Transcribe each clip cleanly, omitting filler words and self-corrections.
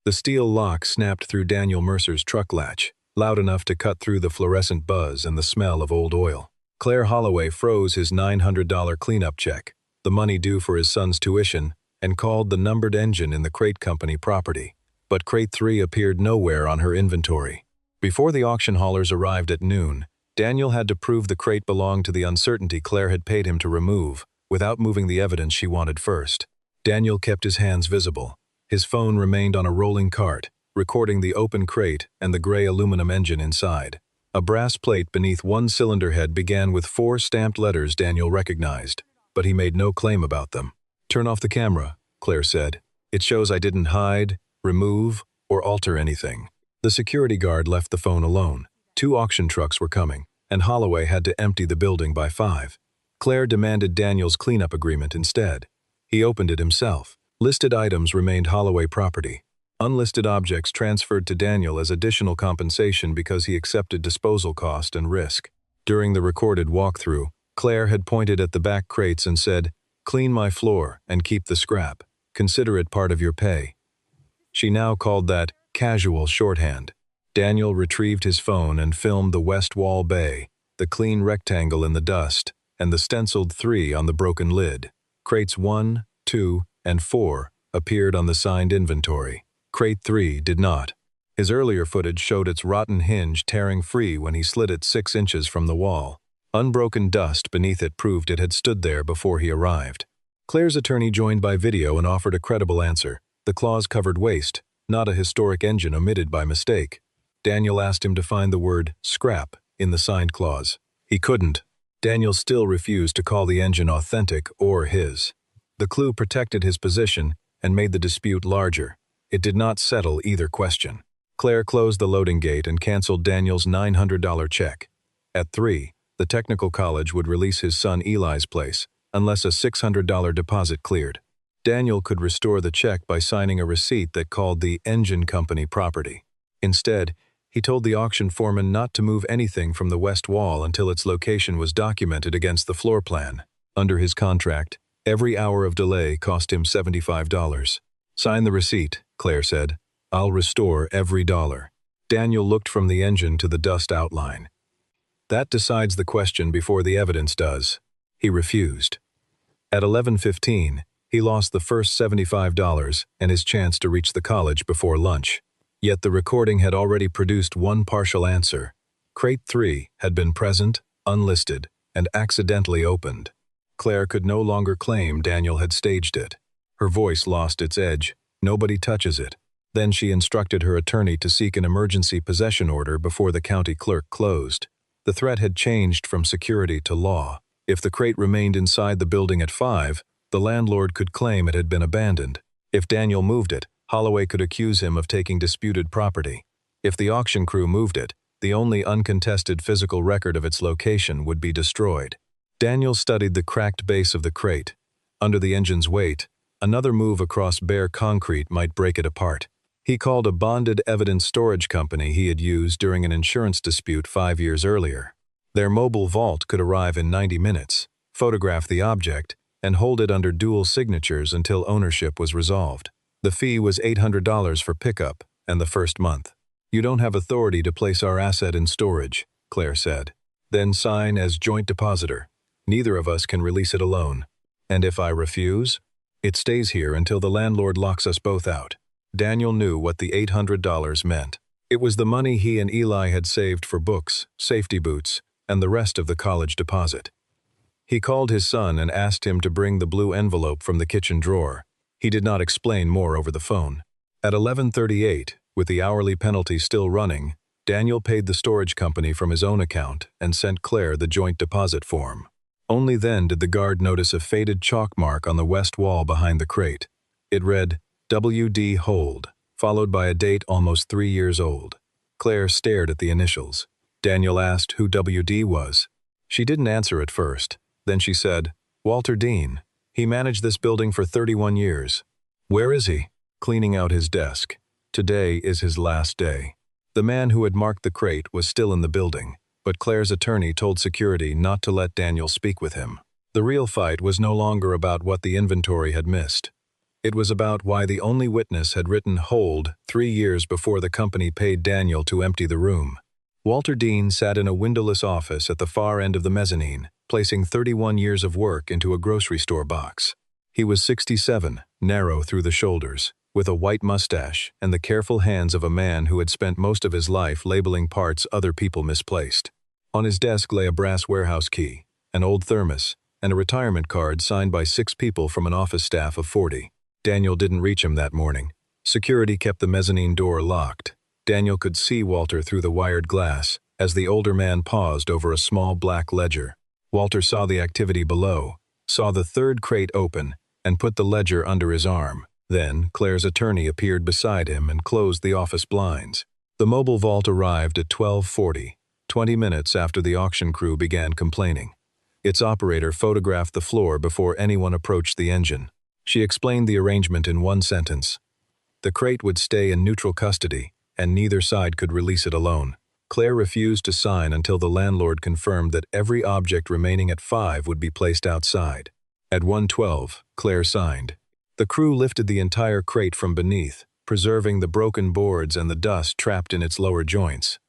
The steel lock snapped through Daniel Mercer's truck latch, loud enough to cut through the fluorescent buzz and the smell of old oil. Claire Holloway froze his $900 cleanup check, the money due for his son's tuition, and called the numbered engine in the crate company property. But crate 3 appeared nowhere on her inventory. Before the auction haulers arrived at noon, Daniel had to prove the crate belonged to the uncertainty Claire had paid him to remove, without moving the evidence she wanted first. Daniel kept his hands visible. His phone remained on a rolling cart, recording the open crate and the gray aluminum engine inside. A brass plate beneath one cylinder head began with 4 stamped letters Daniel recognized, but he made no claim about them. "Turn off the camera," Claire said. "It shows I didn't hide, remove, or alter anything." The security guard left the phone alone. 2 auction trucks were coming, and Holloway had to empty the building by 5. Claire demanded Daniel's cleanup agreement instead. He opened it himself. Listed items remained Holloway property. Unlisted objects transferred to Daniel as additional compensation because he accepted disposal cost and risk. During the recorded walkthrough, Claire had pointed at the back crates and said, "Clean my floor and keep the scrap. Consider it part of your pay." She now called that casual shorthand. Daniel retrieved his phone and filmed the west wall bay, the clean rectangle in the dust, and the stenciled 3 on the broken lid. Crates 1, 2, and 4 appeared on the signed inventory. Crate 3 did not. His earlier footage showed its rotten hinge tearing free when he slid it 6 inches from the wall. Unbroken dust beneath it proved it had stood there before he arrived. Claire's attorney joined by video and offered a credible answer. The clause covered waste, not a historic engine omitted by mistake. Daniel asked him to find the word "scrap" in the signed clause. He couldn't. Daniel still refused to call the engine authentic or his. The clue protected his position and made the dispute larger. It did not settle either question. Claire closed the loading gate and canceled Daniel's $900 check. At 3, the technical college would release his son Eli's place, unless a $600 deposit cleared. Daniel could restore the check by signing a receipt that called the engine company property. Instead, he told the auction foreman not to move anything from the west wall until its location was documented against the floor plan. Under his contract, every hour of delay cost him $75. "Sign the receipt," Claire said. "I'll restore every dollar." Daniel looked from the engine to the dust outline. "That decides the question before the evidence does." He refused. At 11:15, he lost the first $75 and his chance to reach the college before lunch. Yet the recording had already produced one partial answer. Crate 3 had been present, unlisted, and accidentally opened. Claire could no longer claim Daniel had staged it. Her voice lost its edge. "Nobody touches it." Then she instructed her attorney to seek an emergency possession order before the county clerk closed. The threat had changed from security to law. If the crate remained inside the building at 5, the landlord could claim it had been abandoned. If Daniel moved it, Holloway could accuse him of taking disputed property. If the auction crew moved it, the only uncontested physical record of its location would be destroyed. Daniel studied the cracked base of the crate. Under the engine's weight, another move across bare concrete might break it apart. He called a bonded evidence storage company he had used during an insurance dispute 5 years earlier. Their mobile vault could arrive in 90 minutes, photograph the object, and hold it under dual signatures until ownership was resolved. The fee was $800 for pickup and the first month. "You don't have authority to place our asset in storage," Claire said. "Then sign as joint depositor. Neither of us can release it alone. And if I refuse, it stays here until the landlord locks us both out." Daniel knew what the $800 meant. It was the money he and Eli had saved for books, safety boots, and the rest of the college deposit. He called his son and asked him to bring the blue envelope from the kitchen drawer. He did not explain more over the phone. At 11:38, with the hourly penalty still running, Daniel paid the storage company from his own account and sent Claire the joint deposit form. Only then did the guard notice a faded chalk mark on the west wall behind the crate. It read, "W.D. Hold," followed by a date almost 3 years old. Claire stared at the initials. Daniel asked who W.D. was. She didn't answer at first. Then she said, "Walter Dean. He managed this building for 31 years. Where is he?" "Cleaning out his desk. Today is his last day." The man who had marked the crate was still in the building, but Claire's attorney told security not to let Daniel speak with him. The real fight was no longer about what the inventory had missed. It was about why the only witness had written "hold" 3 years before the company paid Daniel to empty the room. Walter Dean sat in a windowless office at the far end of the mezzanine, placing 31 years of work into a grocery store box. He was 67, narrow through the shoulders, with a white mustache and the careful hands of a man who had spent most of his life labeling parts other people misplaced. On his desk lay a brass warehouse key, an old thermos, and a retirement card signed by 6 people from an office staff of 40. Daniel didn't reach him that morning. Security kept the mezzanine door locked. Daniel could see Walter through the wired glass as the older man paused over a small black ledger. Walter saw the activity below, saw the third crate open, and put the ledger under his arm. Then, Claire's attorney appeared beside him and closed the office blinds. The mobile vault arrived at 12:40, 20 minutes after the auction crew began complaining. Its operator photographed the floor before anyone approached the engine. She explained the arrangement in one sentence. The crate would stay in neutral custody, and neither side could release it alone. Claire refused to sign until the landlord confirmed that every object remaining at 5 would be placed outside. At 1:12, Claire signed. The crew lifted the entire crate from beneath, preserving the broken boards and the dust trapped in its lower joints.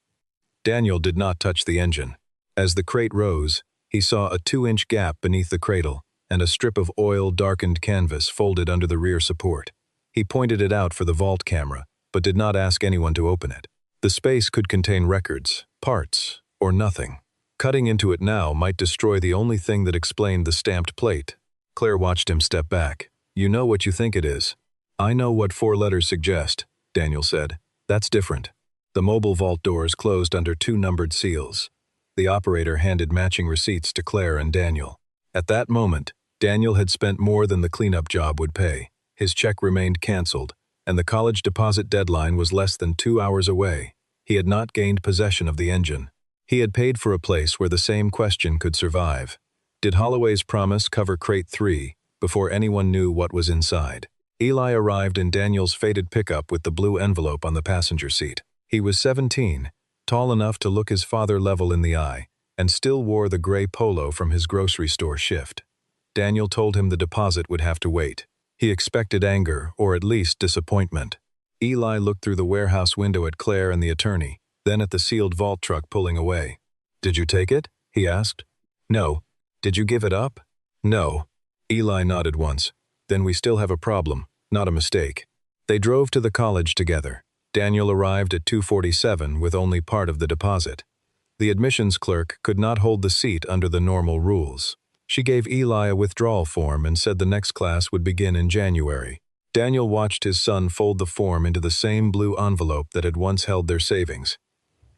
Daniel did not touch the engine. As the crate rose, he saw a 2-inch gap beneath the cradle and a strip of oil-darkened canvas folded under the rear support. He pointed it out for the vault camera, but did not ask anyone to open it. The space could contain records, parts, or nothing. Cutting into it now might destroy the only thing that explained the stamped plate. Claire watched him step back. "You know what you think it is." "I know what 4 letters suggest," Daniel said. "That's different." The mobile vault doors closed under 2 numbered seals. The operator handed matching receipts to Claire and Daniel. At that moment, Daniel had spent more than the cleanup job would pay. His check remained canceled, and the college deposit deadline was less than 2 hours away. He had not gained possession of the engine. He had paid for a place where the same question could survive. Did Holloway's promise cover crate 3 before anyone knew what was inside? Eli arrived in Daniel's faded pickup with the blue envelope on the passenger seat. He was 17, tall enough to look his father level in the eye, and still wore the gray polo from his grocery store shift. Daniel told him the deposit would have to wait. He expected anger, or at least disappointment. Eli looked through the warehouse window at Claire and the attorney, then at the sealed vault truck pulling away. "Did you take it?" he asked. "No." "Did you give it up?" "No." Eli nodded once. "Then we still have a problem, not a mistake." They drove to the college together. Daniel arrived at 2:47 with only part of the deposit. The admissions clerk could not hold the seat under the normal rules. She gave Eli a withdrawal form and said the next class would begin in January. Daniel watched his son fold the form into the same blue envelope that had once held their savings.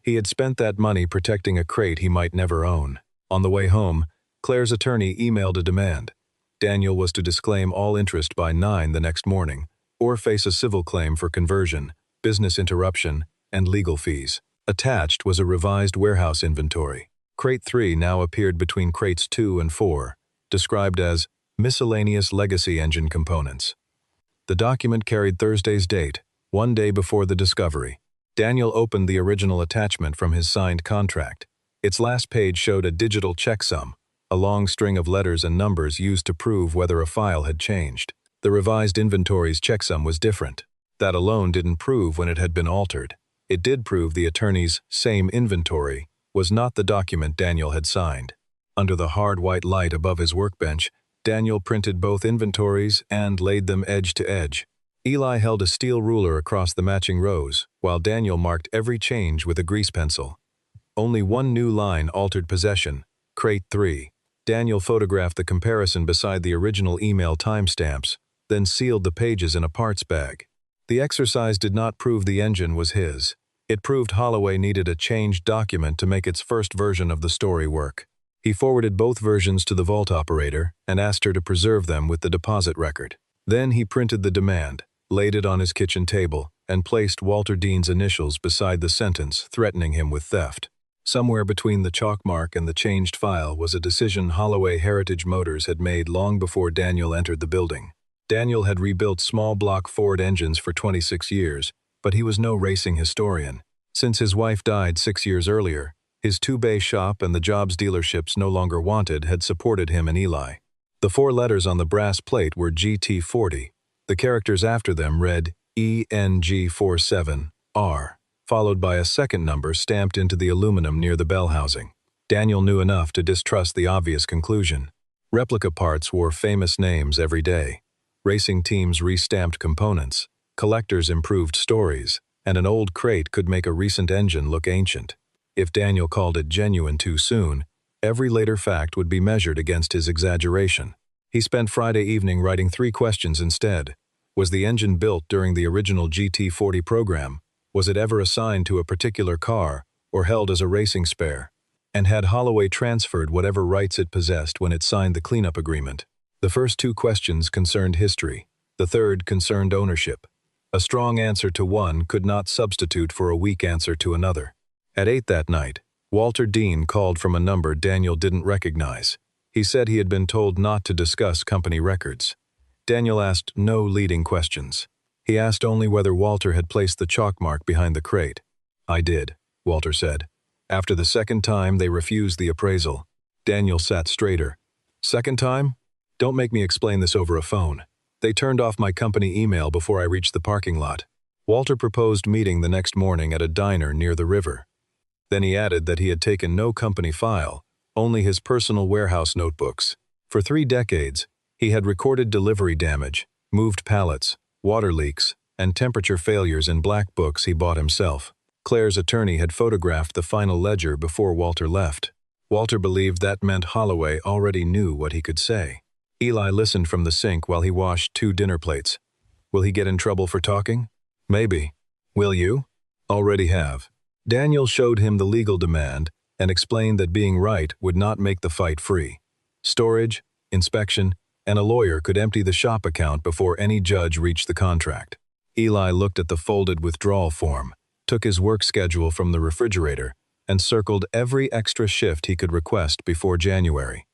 He had spent that money protecting a crate he might never own. On the way home, Claire's attorney emailed a demand. Daniel was to disclaim all interest by 9 the next morning, or face a civil claim for conversion, business interruption, and legal fees. Attached was a revised warehouse inventory. Crate 3 now appeared between crates 2 and 4, described as miscellaneous legacy engine components. The document carried Thursday's date, 1 day before the discovery. Daniel opened the original attachment from his signed contract. Its last page showed a digital checksum, a long string of letters and numbers used to prove whether a file had changed. The revised inventory's checksum was different. That alone didn't prove when it had been altered. It did prove the attorney's same inventory was not the document Daniel had signed. Under the hard white light above his workbench, Daniel printed both inventories and laid them edge to edge. Eli held a steel ruler across the matching rows, while Daniel marked every change with a grease pencil. Only one new line altered possession, crate 3. Daniel photographed the comparison beside the original email timestamps, then sealed the pages in a parts bag. The exercise did not prove the engine was his. It proved Holloway needed a changed document to make its first version of the story work. He forwarded both versions to the vault operator and asked her to preserve them with the deposit record. Then he printed the demand, laid it on his kitchen table, and placed Walter Dean's initials beside the sentence threatening him with theft. Somewhere between the chalk mark and the changed file was a decision Holloway Heritage Motors had made long before Daniel entered the building. Daniel had rebuilt small-block Ford engines for 26 years, but he was no racing historian. Since his wife died 6 years earlier, his 2-bay shop and the jobs dealerships no longer wanted had supported him and Eli. The 4 letters on the brass plate were GT40. The characters after them read ENG47R, followed by a second number stamped into the aluminum near the bell housing. Daniel knew enough to distrust the obvious conclusion. Replica parts wore famous names every day. Racing teams restamped components, collectors improved stories, and an old crate could make a recent engine look ancient. If Daniel called it genuine too soon, every later fact would be measured against his exaggeration. He spent Friday evening writing 3 questions instead. Was the engine built during the original GT40 program? Was it ever assigned to a particular car or held as a racing spare? And had Holloway transferred whatever rights it possessed when it signed the cleanup agreement? The first 2 questions concerned history. The third concerned ownership. A strong answer to one could not substitute for a weak answer to another. At 8 that night, Walter Dean called from a number Daniel didn't recognize. He said he had been told not to discuss company records. Daniel asked no leading questions. He asked only whether Walter had placed the chalk mark behind the crate. "I did," Walter said. After the second time, they refused the appraisal. Daniel sat straighter. "Second time? Don't make me explain this over a phone. They turned off my company email before I reached the parking lot." Walter proposed meeting the next morning at a diner near the river. Then he added that he had taken no company file, only his personal warehouse notebooks. For 3 decades, he had recorded delivery damage, moved pallets, water leaks, and temperature failures in black books he bought himself. Claire's attorney had photographed the final ledger before Walter left. Walter believed that meant Holloway already knew what he could say. Eli listened from the sink while he washed 2 dinner plates. Will he get in trouble for talking? Maybe. Will you? Already have. Daniel showed him the legal demand and explained that being right would not make the fight free. Storage, inspection, and a lawyer could empty the shop account before any judge reached the contract. Eli looked at the folded withdrawal form, took his work schedule from the refrigerator, and circled every extra shift he could request before January.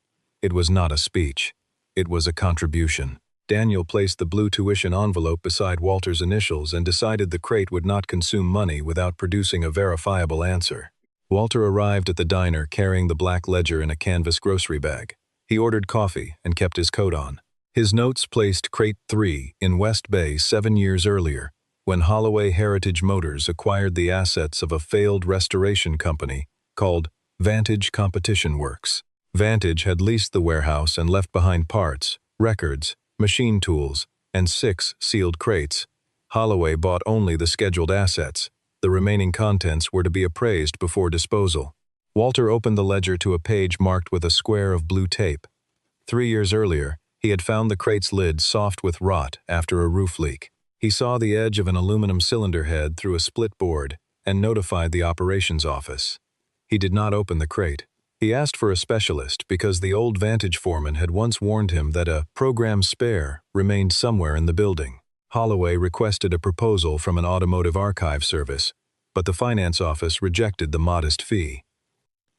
It was not a speech. It was a contribution. Daniel placed the blue tuition envelope beside Walter's initials and decided the crate would not consume money without producing a verifiable answer. Walter arrived at the diner carrying the black ledger in a canvas grocery bag. He ordered coffee and kept his coat on. His notes placed Crate 3 in West Bay 7 years earlier, when Holloway Heritage Motors acquired the assets of a failed restoration company called Vantage Competition Works. Vantage had leased the warehouse and left behind parts, records, machine tools, and 6 sealed crates. Holloway bought only the scheduled assets. The remaining contents were to be appraised before disposal. Walter opened the ledger to a page marked with a square of blue tape. 3 years earlier, he had found the crate's lid soft with rot after a roof leak. He saw the edge of an aluminum cylinder head through a split board and notified the operations office. He did not open the crate. He asked for a specialist because the old Vantage foreman had once warned him that a program spare remained somewhere in the building. Holloway requested a proposal from an automotive archive service, but the finance office rejected the modest fee.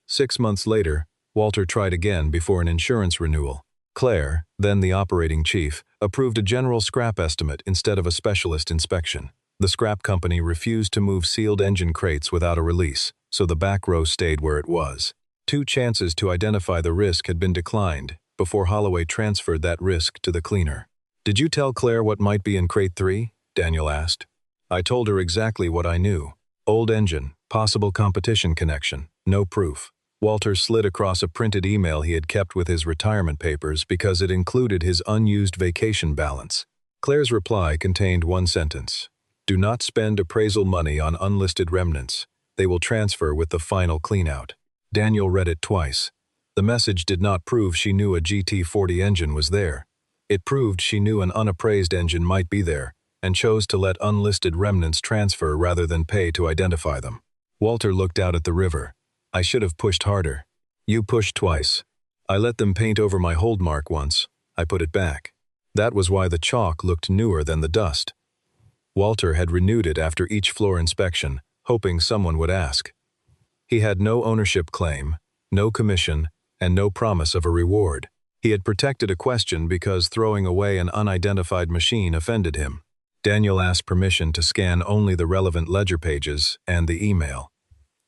6 months later, Walter tried again before an insurance renewal. Claire, then the operating chief, approved a general scrap estimate instead of a specialist inspection. The scrap company refused to move sealed engine crates without a release, so the back row stayed where it was. 2 chances to identify the risk had been declined before Holloway transferred that risk to the cleaner. "Did you tell Claire what might be in Crate 3? Daniel asked. "I told her exactly what I knew. Old engine, possible competition connection, no proof." Walter slid across a printed email he had kept with his retirement papers because it included his unused vacation balance. Claire's reply contained 1 sentence. "Do not spend appraisal money on unlisted remnants. They will transfer with the final cleanout." Daniel read it twice. The message did not prove she knew a GT40 engine was there. It proved she knew an unappraised engine might be there, and chose to let unlisted remnants transfer rather than pay to identify them. Walter looked out at the river. "I should have pushed harder." "You pushed twice. I let them paint over my hold mark once. I put it back. That was why the chalk looked newer than the dust." Walter had renewed it after each floor inspection, hoping someone would ask. He had no ownership claim, no commission, and no promise of a reward. He had protected a question because throwing away an unidentified machine offended him. Daniel asked permission to scan only the relevant ledger pages and the email.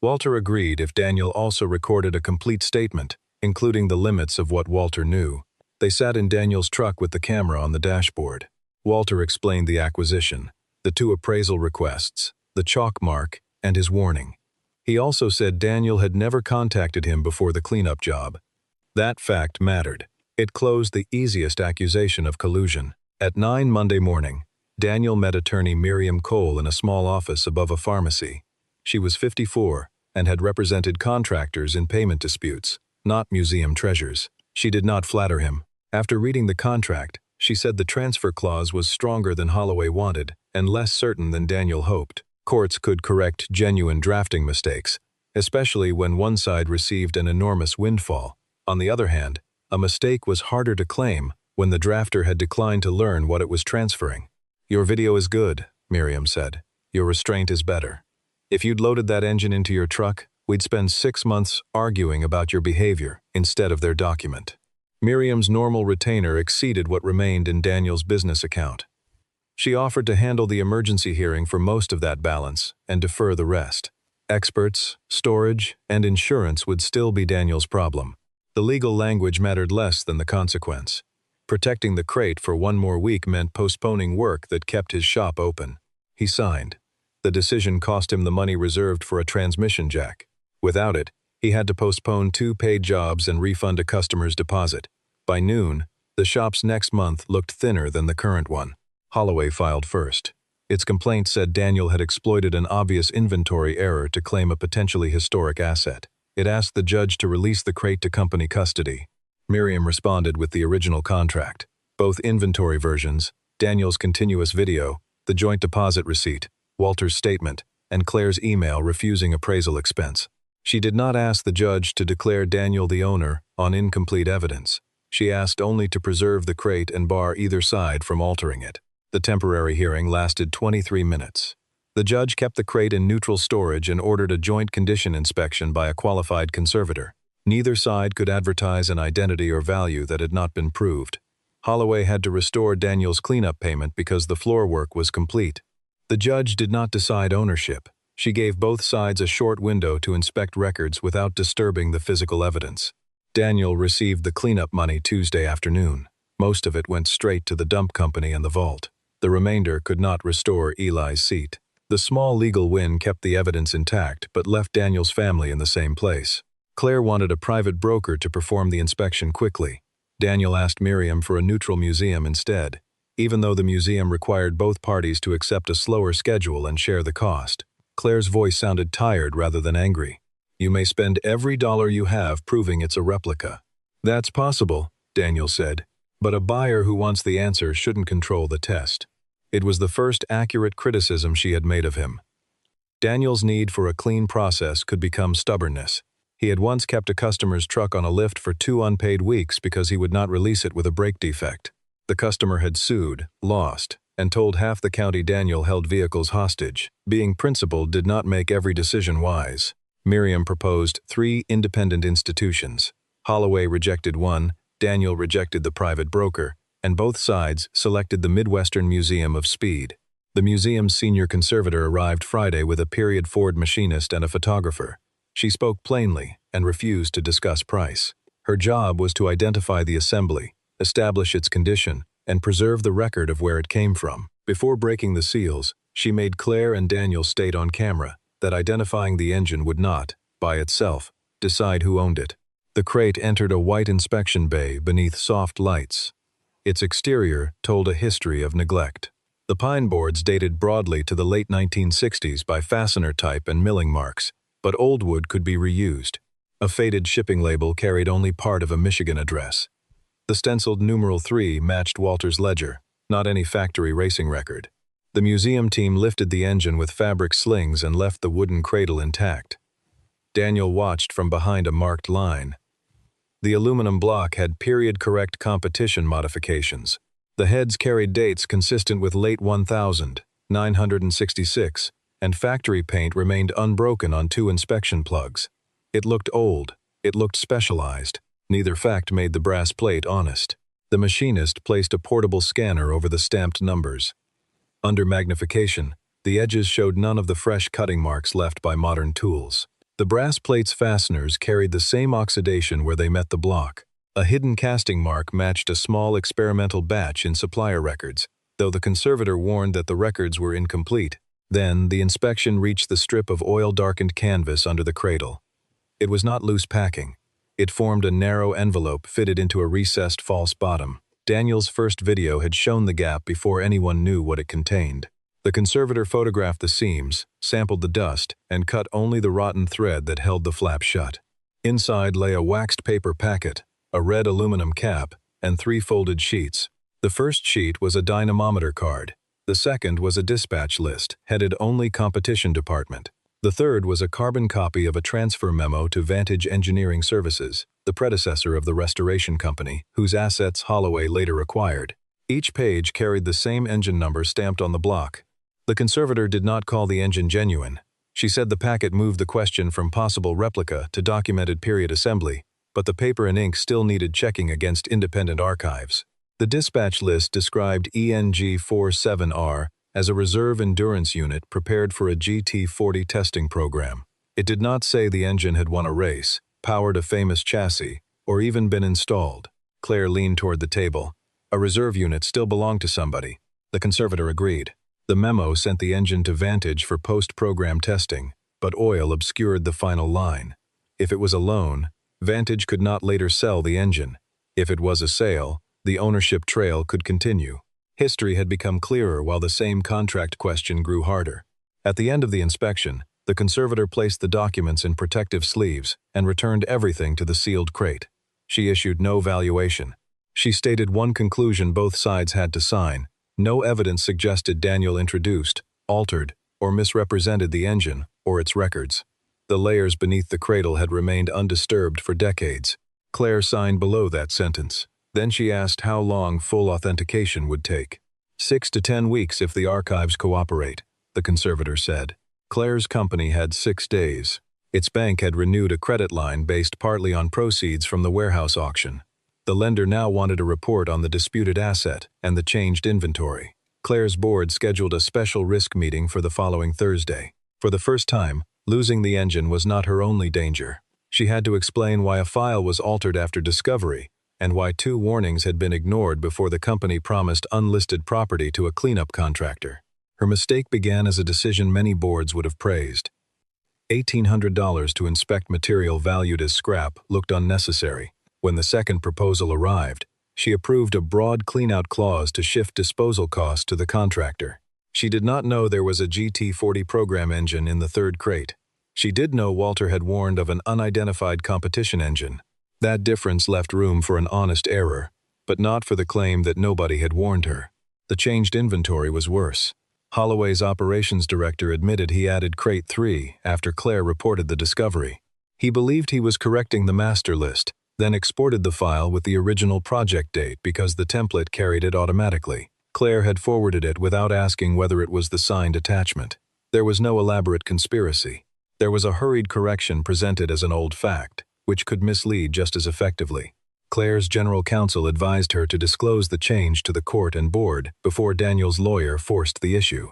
Walter agreed if Daniel also recorded a complete statement, including the limits of what Walter knew. They sat in Daniel's truck with the camera on the dashboard. Walter explained the acquisition, the 2 appraisal requests, the chalk mark, and his warning. He also said Daniel had never contacted him before the cleanup job. That fact mattered. It closed the easiest accusation of collusion. At 9 Monday morning, Daniel met attorney Miriam Cole in a small office above a pharmacy. She was 54 and had represented contractors in payment disputes, not museum treasures. She did not flatter him. After reading the contract, she said the transfer clause was stronger than Holloway wanted and less certain than Daniel hoped. Courts could correct genuine drafting mistakes, especially when one side received an enormous windfall. On the other hand, a mistake was harder to claim when the drafter had declined to learn what it was transferring. "Your video is good," Miriam said. "Your restraint is better. If you'd loaded that engine into your truck, we'd spend 6 months arguing about your behavior instead of their document." Miriam's normal retainer exceeded what remained in Daniel's business account. She offered to handle the emergency hearing for most of that balance and defer the rest. Experts, storage, and insurance would still be Daniel's problem. The legal language mattered less than the consequence. Protecting the crate for 1 more week meant postponing work that kept his shop open. He signed. The decision cost him the money reserved for a transmission jack. Without it, he had to postpone 2 paid jobs and refund a customer's deposit. By noon, the shop's next month looked thinner than the current one. Holloway filed first. Its complaint said Daniel had exploited an obvious inventory error to claim a potentially historic asset. It asked the judge to release the crate to company custody. Miriam responded with the original contract, both inventory versions, Daniel's continuous video, the joint deposit receipt, Walter's statement, and Claire's email refusing appraisal expense. She did not ask the judge to declare Daniel the owner on incomplete evidence. She asked only to preserve the crate and bar either side from altering it. The temporary hearing lasted 23 minutes. The judge kept the crate in neutral storage and ordered a joint condition inspection by a qualified conservator. Neither side could advertise an identity or value that had not been proved. Holloway had to restore Daniel's cleanup payment because the floor work was complete. The judge did not decide ownership. She gave both sides a short window to inspect records without disturbing the physical evidence. Daniel received the cleanup money Tuesday afternoon. Most of it went straight to the dump company and the vault. The remainder could not restore Eli's seat. The small legal win kept the evidence intact but left Daniel's family in the same place. Claire wanted a private broker to perform the inspection quickly. Daniel asked Miriam for a neutral museum instead, even though the museum required both parties to accept a slower schedule and share the cost. Claire's voice sounded tired rather than angry. "You may spend every dollar you have proving it's a replica." "That's possible," Daniel said, "but a buyer who wants the answer shouldn't control the test." It was the first accurate criticism she had made of him. Daniel's need for a clean process could become stubbornness. He had once kept a customer's truck on a lift for 2 unpaid weeks because he would not release it with a brake defect. The customer had sued, lost, and told half the county Daniel held vehicles hostage. Being principled did not make every decision wise. Miriam proposed 3 independent institutions. Holloway rejected one, Daniel rejected the private broker, and both sides selected the Midwestern Museum of Speed. The museum's senior conservator arrived Friday with a period Ford machinist and a photographer. She spoke plainly and refused to discuss price. Her job was to identify the assembly, establish its condition, and preserve the record of where it came from. Before breaking the seals, she made Claire and Daniel state on camera that identifying the engine would not, by itself, decide who owned it. The crate entered a white inspection bay beneath soft lights. Its exterior told a history of neglect. The pine boards dated broadly to the late 1960s by fastener type and milling marks, but old wood could be reused. A faded shipping label carried only part of a Michigan address. The stenciled numeral 3 matched Walter's ledger, not any factory racing record. The museum team lifted the engine with fabric slings and left the wooden cradle intact. Daniel watched from behind a marked line. The aluminum block had period-correct competition modifications. The heads carried dates consistent with late 1000, 966, and factory paint remained unbroken on 2 inspection plugs. It looked old. It looked specialized. Neither fact made the brass plate honest. The machinist placed a portable scanner over the stamped numbers. Under magnification, the edges showed none of the fresh cutting marks left by modern tools. The brass plate's fasteners carried the same oxidation where they met the block. A hidden casting mark matched a small experimental batch in supplier records. though the conservator warned that the records were incomplete. Then, the inspection reached the strip of oil-darkened canvas under the cradle. It was not loose packing. It formed a narrow envelope fitted into a recessed false bottom. Daniel's first video had shown the gap before anyone knew what it contained. The conservator photographed the seams, sampled the dust, and cut only the rotten thread that held the flap shut. Inside lay a waxed paper packet, a red aluminum cap, and 3 folded sheets. The first sheet was a dynamometer card. The second was a dispatch list, headed Only Competition Department. The third was a carbon copy of a transfer memo to Vantage Engineering Services, the predecessor of the restoration company, whose assets Holloway later acquired. Each page carried the same engine number stamped on the block. The conservator did not call the engine genuine. She said the packet moved the question from possible replica to documented period assembly, but the paper and ink still needed checking against independent archives. The dispatch list described ENG-47R as a reserve endurance unit prepared for a GT40 testing program. It did not say the engine had won a race, powered a famous chassis, or even been installed. Claire leaned toward the table. A reserve unit still belonged to somebody. The conservator agreed. The memo sent the engine to Vantage for post-program testing, but oil obscured the final line. If it was a loan, Vantage could not later sell the engine. If it was a sale, the ownership trail could continue. History had become clearer while the same contract question grew harder. At the end of the inspection, the conservator placed the documents in protective sleeves and returned everything to the sealed crate. She issued no valuation. She stated one conclusion both sides had to sign. No evidence suggested Daniel introduced, altered, or misrepresented the engine or its records. The layers beneath the cradle had remained undisturbed for decades. Claire signed below that sentence. Then she asked how long full authentication would take. 6 to 10 weeks if the archives cooperate, the conservator said. Claire's company had 6 days. Its bank had renewed a credit line based partly on proceeds from the warehouse auction. The lender now wanted a report on the disputed asset and the changed inventory. Claire's board scheduled a special risk meeting for the following Thursday. For the first time, losing the engine was not her only danger. She had to explain why a file was altered after discovery, and why 2 warnings had been ignored before the company promised unlisted property to a cleanup contractor. Her mistake began as a decision many boards would have praised. $1,800 to inspect material valued as scrap looked unnecessary. When the second proposal arrived, she approved a broad cleanout clause to shift disposal costs to the contractor. She did not know there was a GT40 program engine in the third crate. She did know Walter had warned of an unidentified competition engine. That difference left room for an honest error, but not for the claim that nobody had warned her. The changed inventory was worse. Holloway's operations director admitted he added crate 3 after Claire reported the discovery. He believed he was correcting the master list, then exported the file with the original project date because the template carried it automatically. Claire had forwarded it without asking whether it was the signed attachment. There was no elaborate conspiracy. There was a hurried correction presented as an old fact, which could mislead just as effectively. Claire's general counsel advised her to disclose the change to the court and board before Daniel's lawyer forced the issue.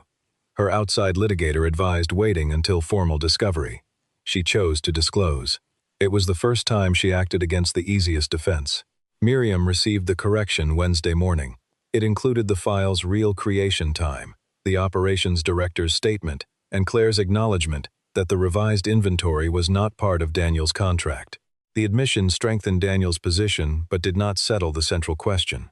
Her outside litigator advised waiting until formal discovery. She chose to disclose. It was the first time she acted against the easiest defense. Miriam received the correction Wednesday morning. It included the file's real creation time, the operations director's statement, and Claire's acknowledgement that the revised inventory was not part of Daniel's contract. The admission strengthened Daniel's position but did not settle the central question.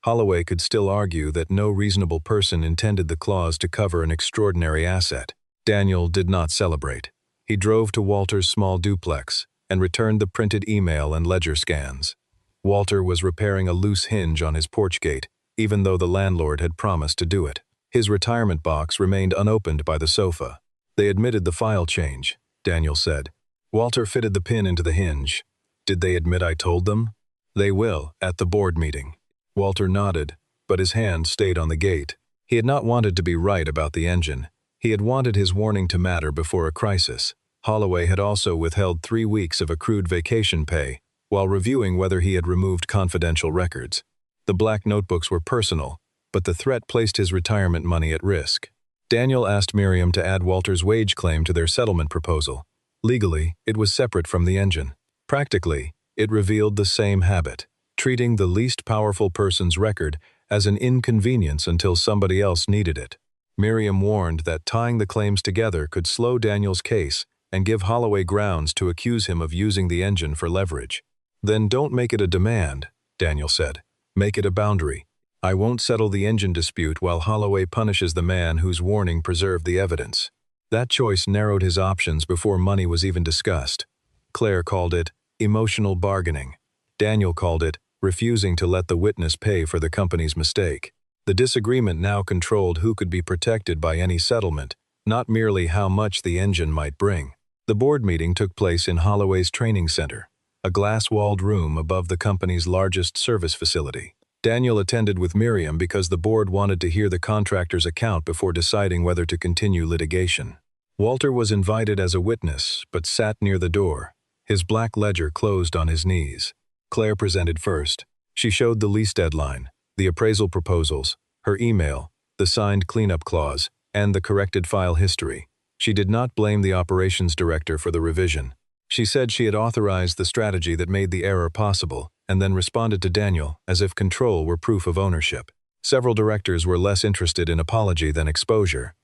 Holloway could still argue that no reasonable person intended the clause to cover an extraordinary asset. Daniel did not celebrate. He drove to Walter's small duplex and returned the printed email and ledger scans. Walter was repairing a loose hinge on his porch gate, even though the landlord had promised to do it. His retirement box remained unopened by the sofa. They admitted the file change, Daniel said. Walter fitted the pin into the hinge. Did they admit I told them? They will, at the board meeting. Walter nodded, but his hand stayed on the gate. He had not wanted to be right about the engine. He had wanted his warning to matter before a crisis. Holloway had also withheld 3 weeks of accrued vacation pay, while reviewing whether he had removed confidential records. The black notebooks were personal, but the threat placed his retirement money at risk. Daniel asked Miriam to add Walter's wage claim to their settlement proposal. Legally, it was separate from the engine. Practically, it revealed the same habit, treating the least powerful person's record as an inconvenience until somebody else needed it. Miriam warned that tying the claims together could slow Daniel's case and give Holloway grounds to accuse him of using the engine for leverage. "Then don't make it a demand," Daniel said. "Make it a boundary. I won't settle the engine dispute while Holloway punishes the man whose warning preserved the evidence." That choice narrowed his options before money was even discussed. Claire called it emotional bargaining. Daniel called it refusing to let the witness pay for the company's mistake. The disagreement now controlled who could be protected by any settlement, not merely how much the engine might bring. The board meeting took place in Holloway's training center, a glass-walled room above the company's largest service facility. Daniel attended with Miriam because the board wanted to hear the contractor's account before deciding whether to continue litigation. Walter was invited as a witness, but sat near the door, his black ledger closed on his knees. Claire presented first. She showed the lease deadline, the appraisal proposals, her email, the signed cleanup clause, and the corrected file history. She did not blame the operations director for the revision. She said she had authorized the strategy that made the error possible, and then responded to Daniel as if control were proof of ownership. Several directors were less interested in apology than exposure.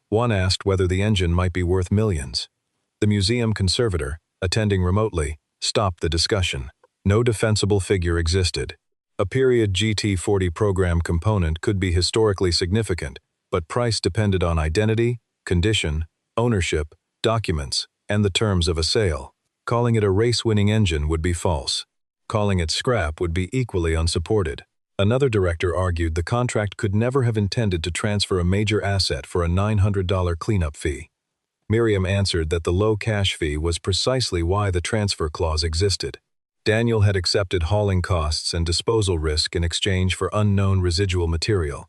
One asked whether the engine might be worth millions. The museum conservator, attending remotely, stopped the discussion. No defensible figure existed. A period GT40 program component could be historically significant, but price depended on identity, condition, ownership, documents, and the terms of a sale. Calling it a race-winning engine would be false. Calling it scrap would be equally unsupported. Another director argued the contract could never have intended to transfer a major asset for a $900 cleanup fee. Miriam answered that the low cash fee was precisely why the transfer clause existed. Daniel had accepted hauling costs and disposal risk in exchange for unknown residual material.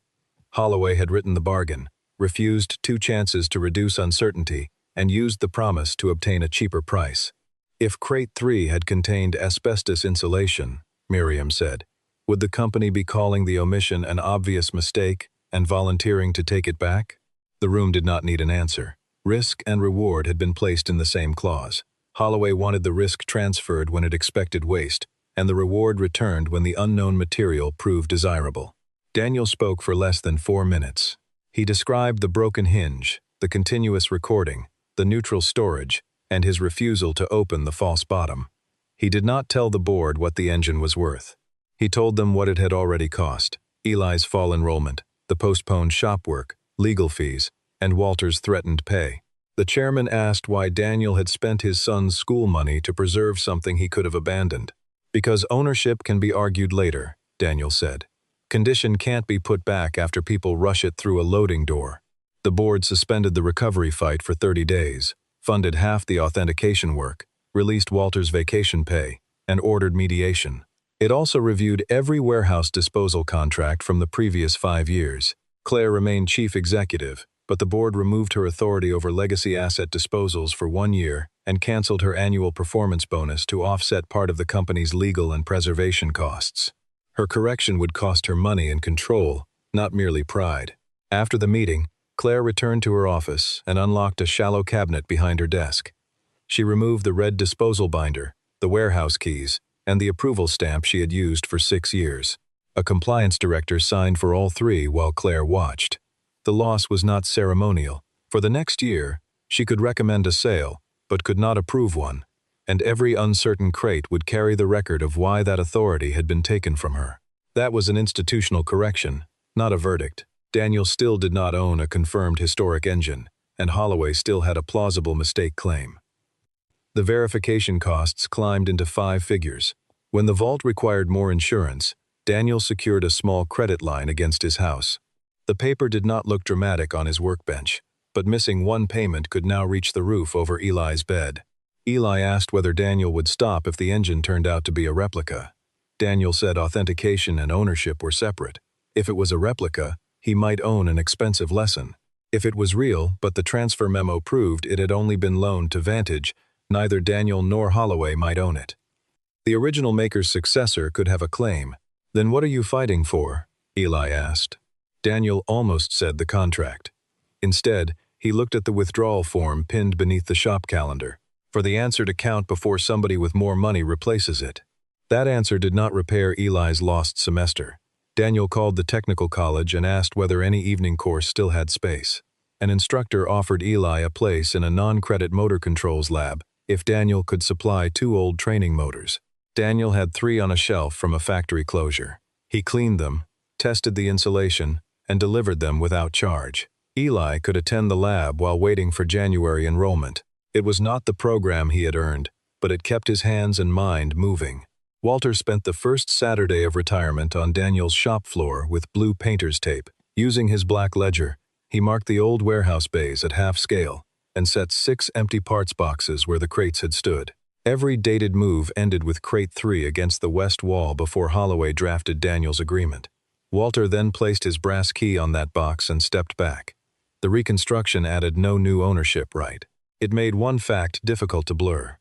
Holloway had written the bargain, refused 2 chances to reduce uncertainty, and used the promise to obtain a cheaper price. If Crate 3 had contained asbestos insulation, Miriam said, would the company be calling the omission an obvious mistake and volunteering to take it back? The room did not need an answer. Risk and reward had been placed in the same clause. Holloway wanted the risk transferred when it expected waste, and the reward returned when the unknown material proved desirable. Daniel spoke for less than 4 minutes. He described the broken hinge, the continuous recording, the neutral storage, and his refusal to open the false bottom. He did not tell the board what the engine was worth. He told them what it had already cost: Eli's fall enrollment, the postponed shop work, legal fees, and Walter's threatened pay. The chairman asked why Daniel had spent his son's school money to preserve something he could have abandoned. "Because ownership can be argued later," Daniel said. "Condition can't be put back after people rush it through a loading door." The board suspended the recovery fight for 30 days, funded half the authentication work, released Walter's vacation pay, and ordered mediation. It also reviewed every warehouse disposal contract from the previous 5 years. Claire remained chief executive, but the board removed her authority over legacy asset disposals for 1 year and canceled her annual performance bonus to offset part of the company's legal and preservation costs. Her correction would cost her money and control, not merely pride. After the meeting, Claire returned to her office and unlocked a shallow cabinet behind her desk. She removed the red disposal binder, the warehouse keys, and the approval stamp she had used for 6 years. A compliance director signed for all 3 while Claire watched. The loss was not ceremonial. For the next year, she could recommend a sale, but could not approve one, and every uncertain crate would carry the record of why that authority had been taken from her. That was an institutional correction, not a verdict. Daniel still did not own a confirmed historic engine, and Holloway still had a plausible mistake claim. The verification costs climbed into 5 figures. When the vault required more insurance, Daniel secured a small credit line against his house. The paper did not look dramatic on his workbench, but missing 1 payment could now reach the roof over Eli's bed. Eli asked whether Daniel would stop if the engine turned out to be a replica. Daniel said authentication and ownership were separate. If it was a replica, he might own an expensive lesson. If it was real, but the transfer memo proved it had only been loaned to Vantage, neither Daniel nor Holloway might own it. The original maker's successor could have a claim. "Then what are you fighting for?" Eli asked. Daniel almost said the contract. Instead, he looked at the withdrawal form pinned beneath the shop calendar. For the answer to count before somebody with more money replaces it. That answer did not repair Eli's lost semester. Daniel called the technical college and asked whether any evening course still had space. An instructor offered Eli a place in a non-credit motor controls lab if Daniel could supply 2 old training motors. Daniel had 3 on a shelf from a factory closure. He cleaned them, tested the insulation, and delivered them without charge. Eli could attend the lab while waiting for January enrollment. It was not the program he had earned, but it kept his hands and mind moving. Walter spent the first Saturday of retirement on Daniel's shop floor with blue painter's tape. Using his black ledger, he marked the old warehouse bays at half scale and set 6 empty parts boxes where the crates had stood. Every dated move ended with crate 3 against the west wall before Holloway drafted Daniel's agreement. Walter then placed his brass key on that box and stepped back. The reconstruction added no new ownership right. It made one fact difficult to blur.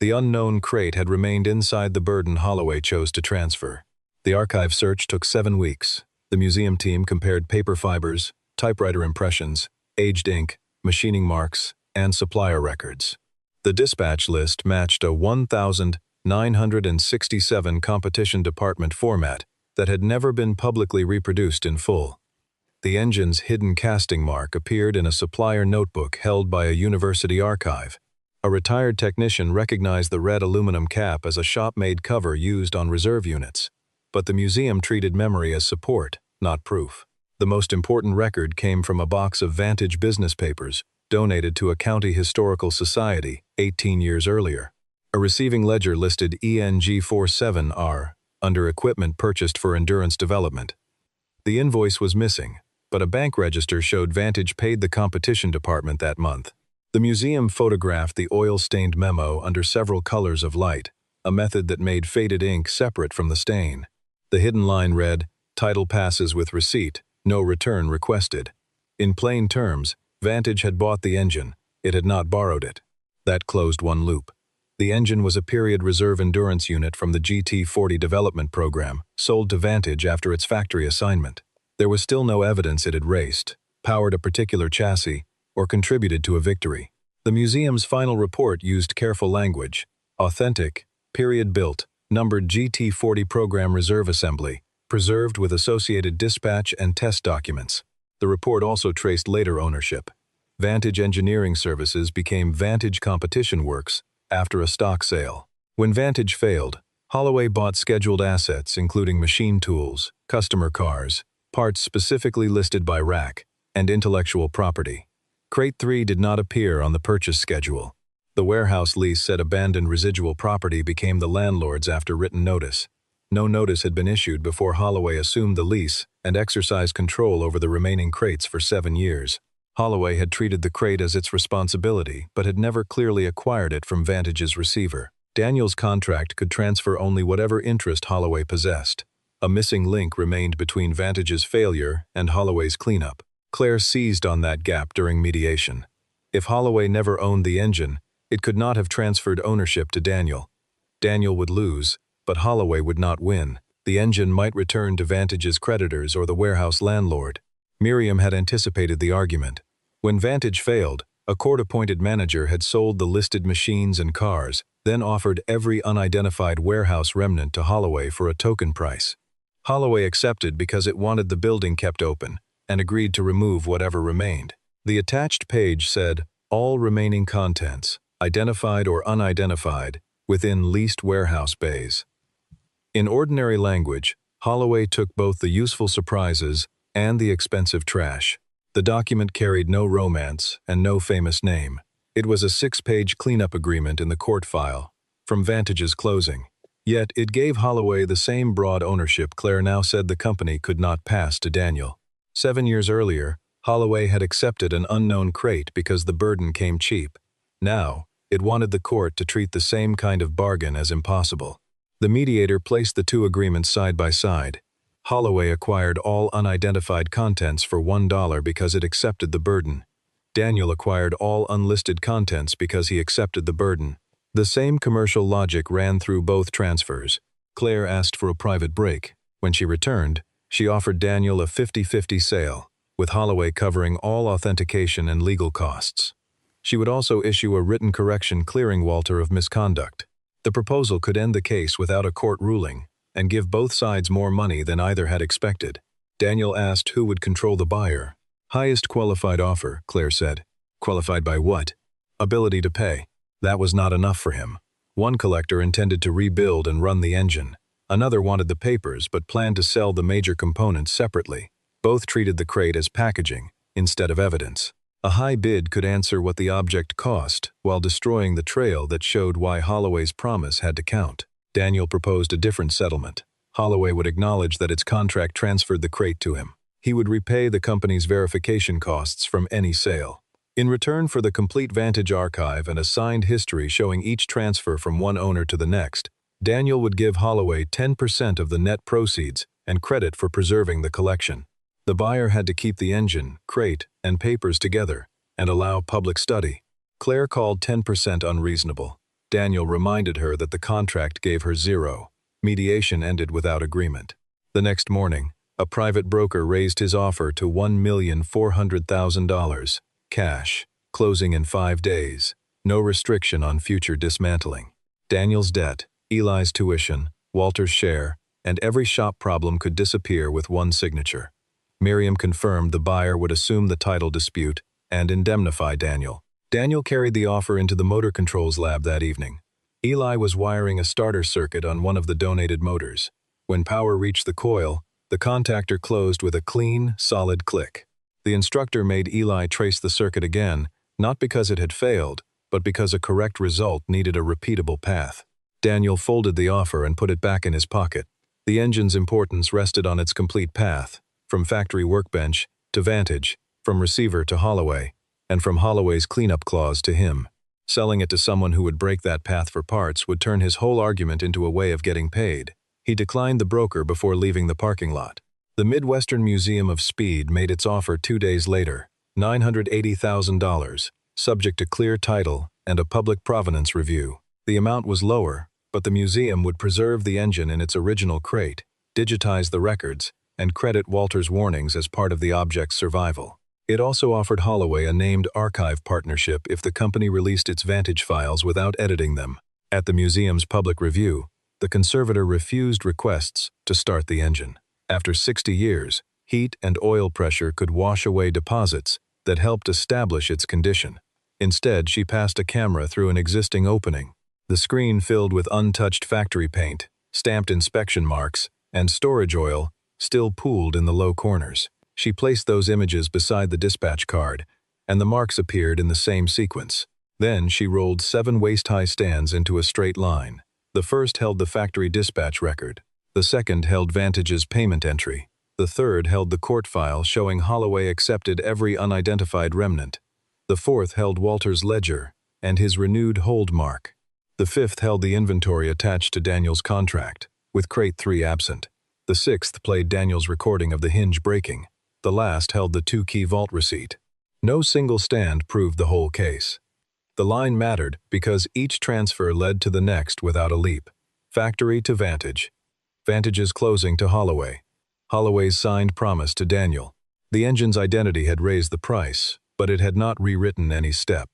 The unknown crate had remained inside the burden Holloway chose to transfer. The archive search took 7 weeks. The museum team compared paper fibers, typewriter impressions, aged ink, machining marks, and supplier records. The dispatch list matched a 1,967 competition department format that had never been publicly reproduced in full. The engine's hidden casting mark appeared in a supplier notebook held by a university archive. A retired technician recognized the red aluminum cap as a shop-made cover used on reserve units, but the museum treated memory as support, not proof. The most important record came from a box of Vantage business papers donated to a county historical society 18 years earlier. A receiving ledger listed ENG47R under equipment purchased for endurance development. The invoice was missing, but a bank register showed Vantage paid the competition department that month. The museum photographed the oil-stained memo under several colors of light, a method that made faded ink separate from the stain. The hidden line read, "Title passes with receipt, no return requested." In plain terms, Vantage had bought the engine, it had not borrowed it. That closed one loop. The engine was a period reserve endurance unit from the GT40 development program, sold to Vantage after its factory assignment. There was still no evidence it had raced, powered a particular chassis, or contributed to a victory. The museum's final report used careful language: authentic, period-built, numbered GT40 program reserve assembly, preserved with associated dispatch and test documents. The report also traced later ownership. Vantage Engineering Services became Vantage Competition Works after a stock sale. When Vantage failed, Holloway bought scheduled assets including machine tools, customer cars, parts specifically listed by rack, and intellectual property. Crate 3 did not appear on the purchase schedule. The warehouse lease said abandoned residual property became the landlord's after written notice. No notice had been issued before Holloway assumed the lease and exercised control over the remaining crates for 7 years. Holloway had treated the crate as its responsibility, but had never clearly acquired it from Vantage's receiver. Daniel's contract could transfer only whatever interest Holloway possessed. A missing link remained between Vantage's failure and Holloway's cleanup. Claire seized on that gap during mediation. If Holloway never owned the engine, it could not have transferred ownership to Daniel. Daniel would lose, but Holloway would not win. The engine might return to Vantage's creditors or the warehouse landlord. Miriam had anticipated the argument. When Vantage failed, a court-appointed manager had sold the listed machines and cars, then offered every unidentified warehouse remnant to Holloway for a token price. Holloway accepted because it wanted the building kept open, and agreed to remove whatever remained. The attached page said, "All remaining contents, identified or unidentified, within leased warehouse bays." In ordinary language, Holloway took both the useful surprises and the expensive trash. The document carried no romance and no famous name. It was a 6-page cleanup agreement in the court file, from Vantage's closing. Yet it gave Holloway the same broad ownership Claire now said the company could not pass to Daniel. 7 years earlier, Holloway had accepted an unknown crate because the burden came cheap. Now, it wanted the court to treat the same kind of bargain as impossible. The mediator placed the 2 agreements side by side. Holloway acquired all unidentified contents for $1 because it accepted the burden. Daniel acquired all unlisted contents because he accepted the burden. The same commercial logic ran through both transfers. Claire asked for a private break. When she returned, she offered Daniel a 50-50 sale, with Holloway covering all authentication and legal costs. She would also issue a written correction clearing Walter of misconduct. The proposal could end the case without a court ruling, and give both sides more money than either had expected. Daniel asked who would control the buyer. Highest qualified offer, Claire said. Qualified by what? Ability to pay. That was not enough for him. One collector intended to rebuild and run the engine. Another wanted the papers but planned to sell the major components separately. Both treated the crate as packaging, instead of evidence. A high bid could answer what the object cost, while destroying the trail that showed why Holloway's promise had to count. Daniel proposed a different settlement. Holloway would acknowledge that its contract transferred the crate to him. He would repay the company's verification costs from any sale. In return for the complete Vantage archive and a signed history showing each transfer from one owner to the next, Daniel would give Holloway 10% of the net proceeds and credit for preserving the collection. The buyer had to keep the engine, crate, and papers together and allow public study. Claire called 10% unreasonable. Daniel reminded her that the contract gave her zero. Mediation ended without agreement. The next morning, a private broker raised his offer to $1,400,000, cash, closing in 5 days, no restriction on future dismantling. Daniel's debt, Eli's tuition, Walter's share, and every shop problem could disappear with one signature. Miriam confirmed the buyer would assume the title dispute and indemnify Daniel. Daniel carried the offer into the motor controls lab that evening. Eli was wiring a starter circuit on one of the donated motors. When power reached the coil, the contactor closed with a clean, solid click. The instructor made Eli trace the circuit again, not because it had failed, but because a correct result needed a repeatable path. Daniel folded the offer and put it back in his pocket. The engine's importance rested on its complete path, from factory workbench to Vantage, from receiver to Holloway, and from Holloway's cleanup clause to him. Selling it to someone who would break that path for parts would turn his whole argument into a way of getting paid. He declined the broker before leaving the parking lot. The Midwestern Museum of Speed made its offer 2 days later, $980,000, subject to clear title and a public provenance review. The amount was lower, but the museum would preserve the engine in its original crate, digitize the records, and credit Walter's warnings as part of the object's survival. It also offered Holloway a named archive partnership if the company released its Vantage files without editing them. At the museum's public review, the conservator refused requests to start the engine. After 60 years, heat and oil pressure could wash away deposits that helped establish its condition. Instead, she passed a camera through an existing opening. The screen filled with untouched factory paint, stamped inspection marks, and storage oil still pooled in the low corners. She placed those images beside the dispatch card, and the marks appeared in the same sequence. Then she rolled 7 waist-high stands into a straight line. The first held the factory dispatch record. The second held Vantage's payment entry. The third held the court file showing Holloway accepted every unidentified remnant. The fourth held Walter's ledger and his renewed hold mark. The fifth held the inventory attached to Daniel's contract, with crate 3 absent. The sixth played Daniel's recording of the hinge breaking. The last held the 2-key vault receipt. No single stand proved the whole case. The line mattered because each transfer led to the next without a leap. Factory to Vantage. Vantage's closing to Holloway. Holloway's signed promise to Daniel. The engine's identity had raised the price, but it had not rewritten any step.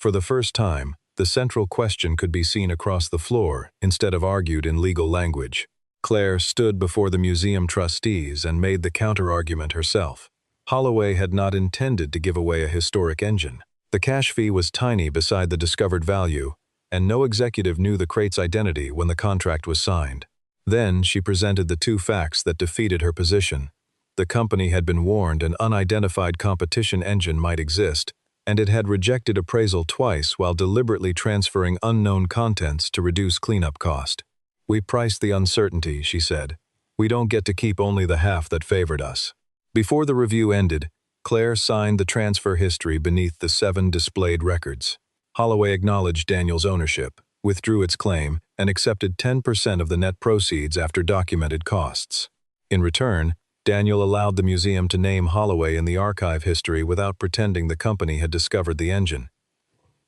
For the first time, the central question could be seen across the floor instead of argued in legal language. Claire stood before the museum trustees and made the counter-argument herself. Holloway had not intended to give away a historic engine. The cash fee was tiny beside the discovered value, and no executive knew the crate's identity when the contract was signed. Then she presented the 2 facts that defeated her position. The company had been warned an unidentified competition engine might exist, and it had rejected appraisal twice while deliberately transferring unknown contents to reduce cleanup cost. "We priced the uncertainty," she said. "We don't get to keep only the half that favored us." Before the review ended, Claire signed the transfer history beneath the 7 displayed records. Holloway acknowledged Daniel's ownership, withdrew its claim, and accepted 10% of the net proceeds after documented costs. In return, Daniel allowed the museum to name Holloway in the archive history without pretending the company had discovered the engine.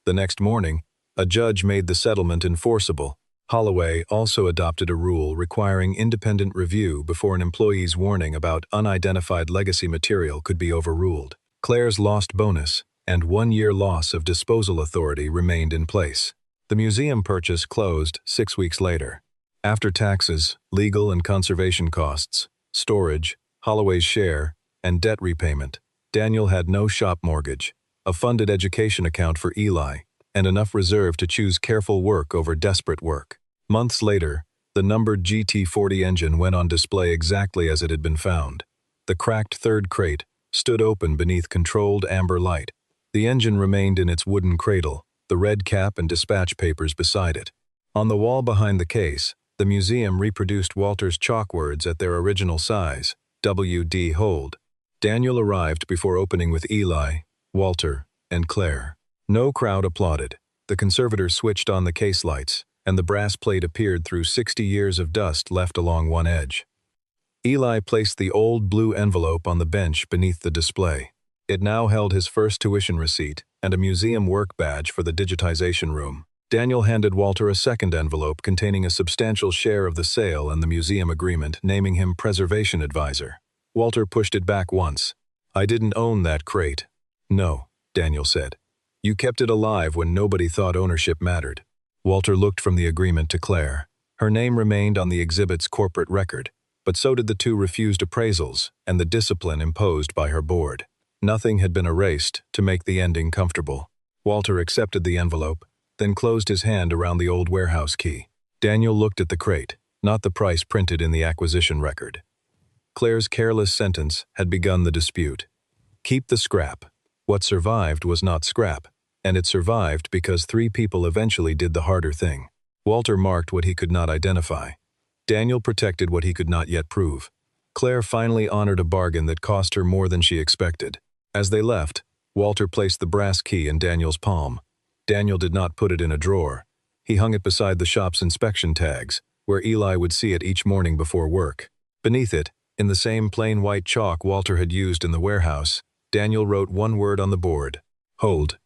The next morning, a judge made the settlement enforceable. Holloway also adopted a rule requiring independent review before an employee's warning about unidentified legacy material could be overruled. Claire's lost bonus and 1-year loss of disposal authority remained in place. The museum purchase closed 6 weeks later. After taxes, legal and conservation costs, storage, Holloway's share, and debt repayment, Daniel had no shop mortgage, a funded education account for Eli, and enough reserve to choose careful work over desperate work. Months later, the numbered GT40 engine went on display exactly as it had been found. The cracked third crate stood open beneath controlled amber light. The engine remained in its wooden cradle, the red cap and dispatch papers beside it. On the wall behind the case, the museum reproduced Walter's chalk words at their original size, W.D. Hold. Daniel arrived before opening with Eli, Walter, and Claire. No crowd applauded. The conservator switched on the case lights, and the brass plate appeared through 60 years of dust left along one edge. Eli placed the old blue envelope on the bench beneath the display. It now held his first tuition receipt and a museum work badge for the digitization room. Daniel handed Walter a second envelope containing a substantial share of the sale and the museum agreement, naming him preservation advisor. Walter pushed it back once. "I didn't own that crate." "No," Daniel said. "You kept it alive when nobody thought ownership mattered." Walter looked from the agreement to Claire. Her name remained on the exhibit's corporate record, but so did the two refused appraisals and the discipline imposed by her board. Nothing had been erased to make the ending comfortable. Walter accepted the envelope, then closed his hand around the old warehouse key. Daniel looked at the crate, not the price printed in the acquisition record. Claire's careless sentence had begun the dispute. Keep the scrap. What survived was not scrap, and it survived because 3 people eventually did the harder thing. Walter marked what he could not identify. Daniel protected what he could not yet prove. Claire finally honored a bargain that cost her more than she expected. As they left, Walter placed the brass key in Daniel's palm. Daniel did not put it in a drawer. He hung it beside the shop's inspection tags, where Eli would see it each morning before work. Beneath it, in the same plain white chalk Walter had used in the warehouse, Daniel wrote one word on the board: "Hold."